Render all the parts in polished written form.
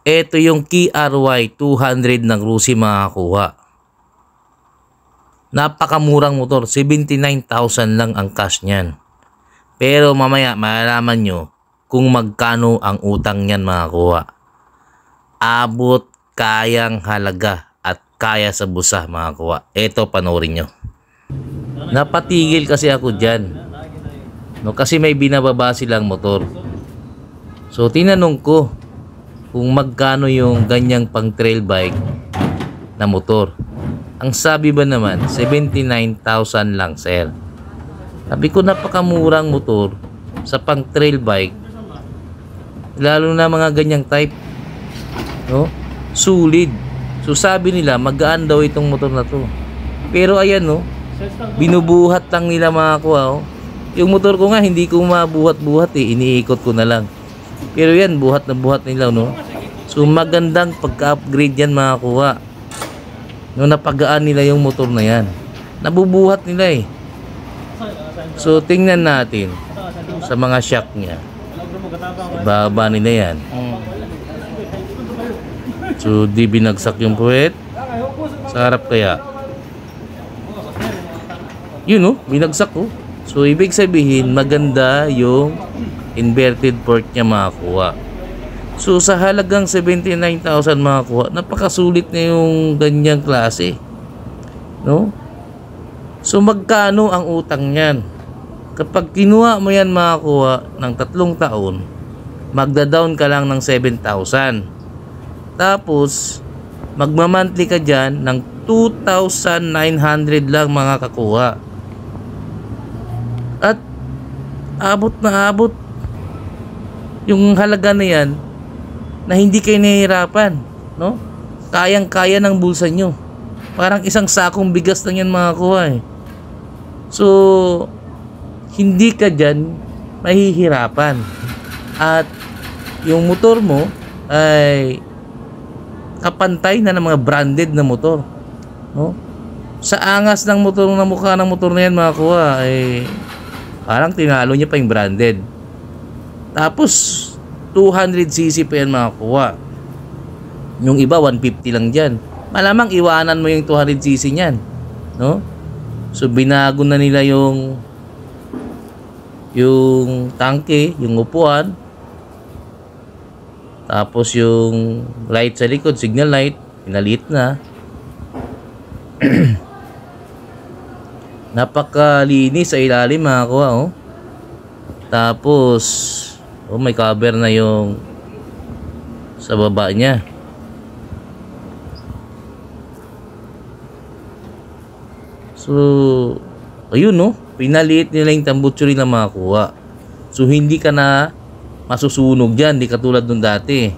Ito yung KRY 200 ng Rusi makakuha. Napakamurang motor, 79,000 lang ang cash niyan. Pero mamaya malalaman nyo kung magkano ang utang niyan makakuha. Abot kayang halaga at kaya sa busa makakuha. Ito panoorin nyo. Napatigil kasi ako dyan. No, kasi may binababa silang motor. So tinanong ko kung magkano yung ganyang pang trail bike na motor. Ang sabi ba naman 79,000 lang, sir. Sabi ko napakamurang motor sa pang trail bike, lalo na mga ganyang type, no? Sulit. So sabi nila magaan daw itong motor na to. Pero ayan, no, binubuhat lang nila makakuha, oh. Yung motor ko nga hindi ko mabuhat-buhat eh, iniikot ko na lang. Pero yan, buhat na buhat nila, no? So magandang pagka-upgrade yan makakuha. No, napagaan nila yung motor na yan. Nabubuhat nila eh. So tingnan natin sa mga shock niya. Ibaba nila yan. So di binagsak yung puwet. Sa harap kaya. Yun, no, binagsak, oh. So ibig sabihin maganda yung inverted fork niya makakuha. So sa halagang 79,000 makakuha, napakasulit na yung ganyang klase, no? So magkano ang utang niyan? Kapag kinuha mo yan makakuha ng 3 taon, magda-down ka lang ng 7,000. Tapos magmamonthly ka dyan ng 2,900 lang mga kakuha. At abot na abot yung halaga na yan na hindi kayo nahihirapan, no? Kayang-kaya ng bulsa nyo. Parang isang sakong bigas lang yan makakuha eh. So hindi ka dyan mahihirapan. At yung motor mo ay kapantay na ng mga branded na motor, no? Sa angas ng motor, na mukha ng motor na yan makakuha ay parang tinalo niya pa yung branded. Tapos 200cc pa yan makakuha. Yung iba 150 lang dyan. Malamang iwanan mo yung 200cc nyan, no? So binago na nila yung tangke, yung upuan. Tapos yung light sa likod, signal light, pinalit na. Napakalinis sa ilalim makakuha, oh. Tapos oh, may cover na yung sa baba niya. So ayun, no, pinaliit nila yung tambutsuri na makakuha. So hindi ka na masusunog dyan, di katulad nung dati.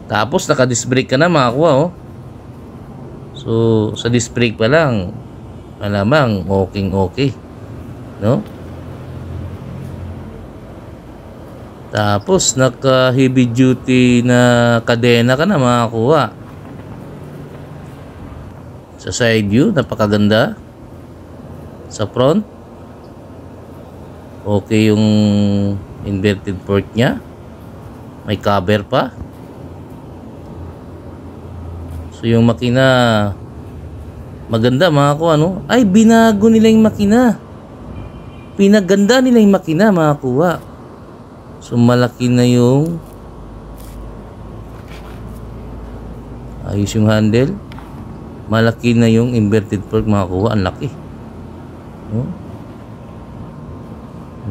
Tapos naka disc brake ka na makakuha, oh. So sa disc brake pa lang malamang okay, no? Tapos naka heavy duty na kadena ka na makakuha. Sa side view napakaganda. Sa front okay yung inverted fork nya, may cover pa. So yung makina maganda makakuha, no? Ay, binago nila yung makina, pinaganda nila yung makina makakuha. So malaki na yung ayos yung handle, malaki na yung inverted fork makakuha, ang laki, no?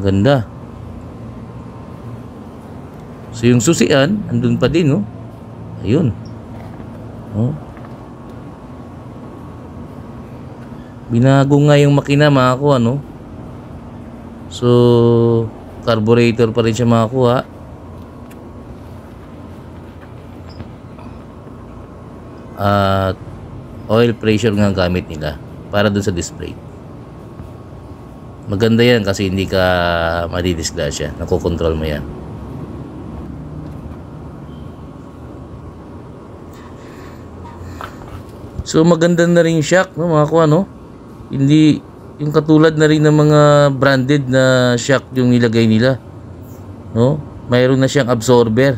Ganda. So yung susian andun pa din, no? Ayun, no? Binago nga yung makina makakuha, no? So carburetor pa rin siya makakuha. At oil pressure nga gamit nila para dun sa display. Maganda yan kasi hindi ka madidisgrasya, nakokontrol mo yan. So maganda na rin shock, no, makakuha, no? Hindi yung katulad na rin ng mga branded na shock yung nilagay nila, no? Mayroon na siyang absorber.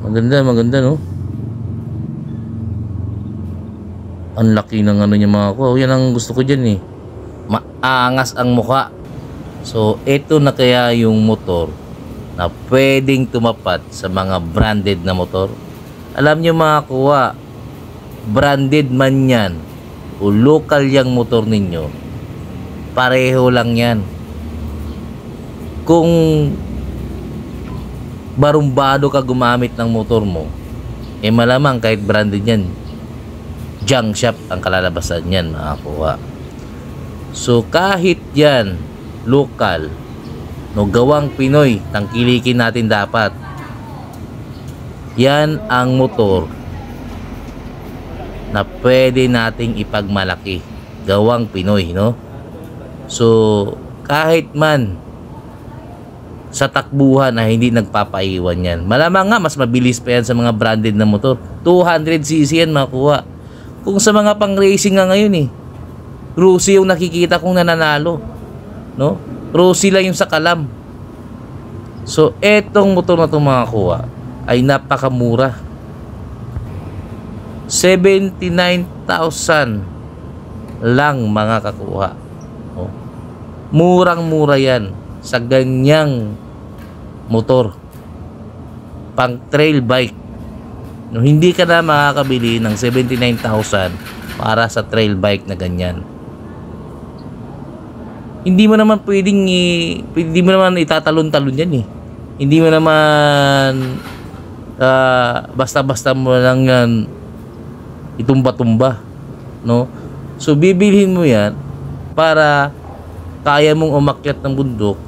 Maganda, maganda, no? Ang laki ng ano niya mga kuha. Yan ang gusto ko dyan eh. Maangas ang mukha. So, ito na kaya yung motor na pwedeng tumapat sa mga branded na motor. Alam nyo mga kuha, branded man yan o local yung motor ninyo, pareho lang yan. Kung barumbado ka gumamit ng motor mo, eh malamang kahit branded yan, junk shop ang kalalabasan yan mga kuha. So kahit yan local, no, gawang Pinoy, tangkilikin natin dapat. Yan ang motor na pwede nating ipagmalaki, gawang Pinoy, no? So kahit man sa takbuhan na hindi nagpapaiwan yan, malamang nga mas mabilis pa yan sa mga branded na motor. 200cc yan makuha. Kung sa mga pang racing nga ngayon eh, Rusi yung nakikita kong nananalo, no? Rusi lang yung sa kalam. So etong motor na itong mga kuha ay napakamura. 79,000 lang mga kakuha, no? Murang mura yan sa ganyang motor pang trail bike, no? Hindi ka na makakabili ng 79,000 para sa trail bike na ganyan. Hindi mo naman hindi mo naman itatalon-talon yan eh. Hindi mo naman basta-basta mo lang yan itumba-tumba, no? So bibilhin mo yan para kaya mong umakyat ng bundok,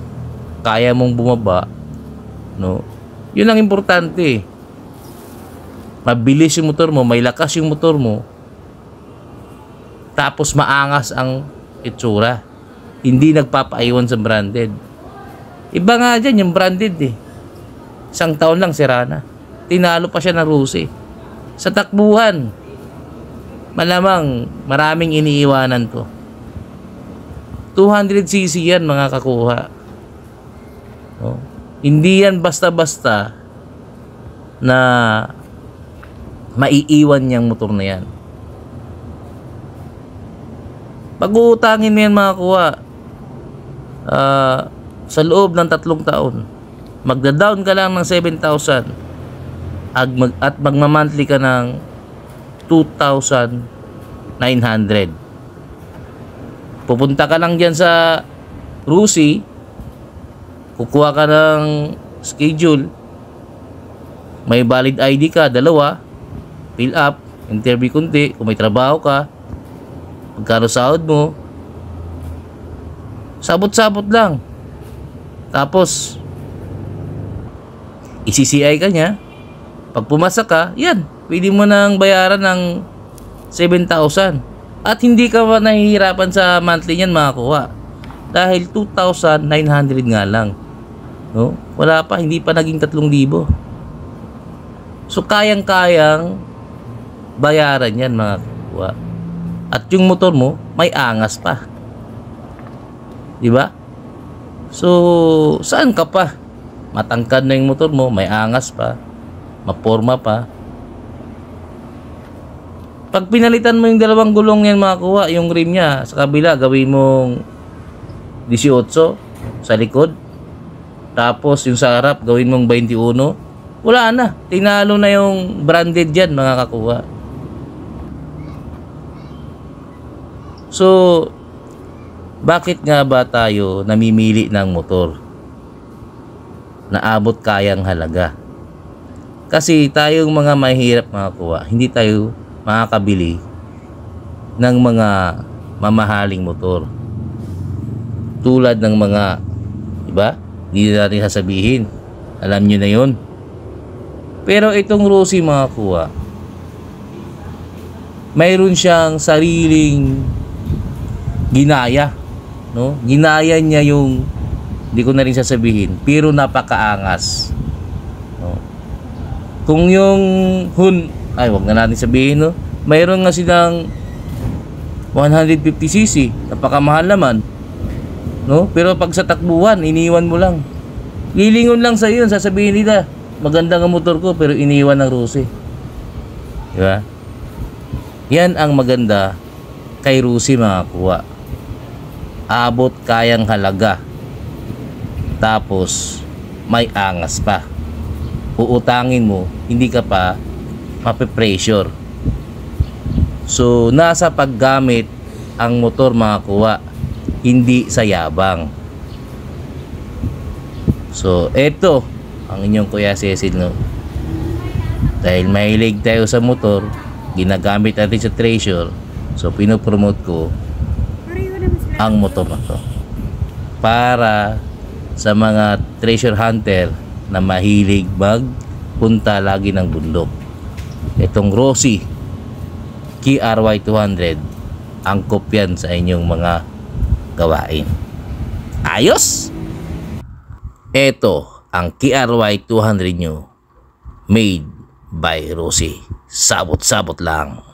kaya mong bumaba, no? Yun ang importante. Mabilis yung motor mo, may lakas yung motor mo, tapos maangas ang itsura, hindi nagpapaiwan sa branded. Iba nga dyan yung branded eh, isang taon lang sira na, tinalo pa siya ng Rusi. Sa takbuhan malamang maraming iniiwanan to. 200cc yan mga kakuha, no? Hindi yan basta-basta na maiiwan niyang motor na yan. Pag-uutangin mo yan mga kuha, sa loob ng 3 taon, magda-down ka lang ng 7,000 at magmamonthly ka ng 2,900. Pupunta ka lang dyan sa Rusi, kukuha ka ng schedule, may valid ID ka, 2, fill up, interview kunti, kung may trabaho ka, magkano sahod mo, sabot-sabot lang. Tapos i-CCI ka niya. Pag pumasa ka, yan, pwede mo nang bayaran ng 7,000 at hindi ka pa nahihirapan sa monthly niyan makakuha dahil 2,900 nga lang, no? Wala pa, hindi pa naging 3,000. So kayang-kayang bayaran yan mga kuha. At yung motor mo may angas pa, di ba? So saan ka pa? Matangkad na yung motor mo, may angas pa, maporma pa. Pag pinalitan mo yung 2 gulong yan mga kuha, yung rim niya sa kabila gawin mong 18 sa likod, tapos yung sa harap gawin mong 21, wala na, tinalo na yung branded dyan mga kakuha. So bakit nga ba tayo namimili ng motor na abot kayang halaga? Kasi tayong mga mahirap mga kuha, hindi tayo makakabili ng mga mamahaling motor tulad ng mga iba. Hindi natin sasabihin, alam nyo na yun. Pero itong Rusi mga kuha, mayroon siyang sariling ginaya, no? Ginaya niya yung, hindi ko na rin sasabihin, pero napakaangas, no? Kung yung wag na natin sabihin, no? Mayroon nga silang 150cc, napakamahal naman, no? Pero pag sa takbuhan, iniwan mo lang, lilingon lang sa iyo, sasabihin nila, maganda nga motor ko pero iniwan ng Rusi. Di ba? Yan ang maganda kay Rusi mga kuwa. Abot kayang halaga. Tapos may angas pa. Uutangin mo, hindi ka pa mape-pressure. So nasa paggamit ang motor mga kuwa, hindi sa yabang. So eto ang inyong Kuya Cecil, no? Dahil mahilig tayo sa motor, ginagamit natin sa treasure, so pinopromote ko ang motor na to para sa mga treasure hunter na mahilig magpunta lagi ng bundok. Itong Rossi KRY200 angkop yan sa inyong mga gawain. Ayos! Ito ang KRY200 nyo, made by Rossi. Sabot-sabot lang.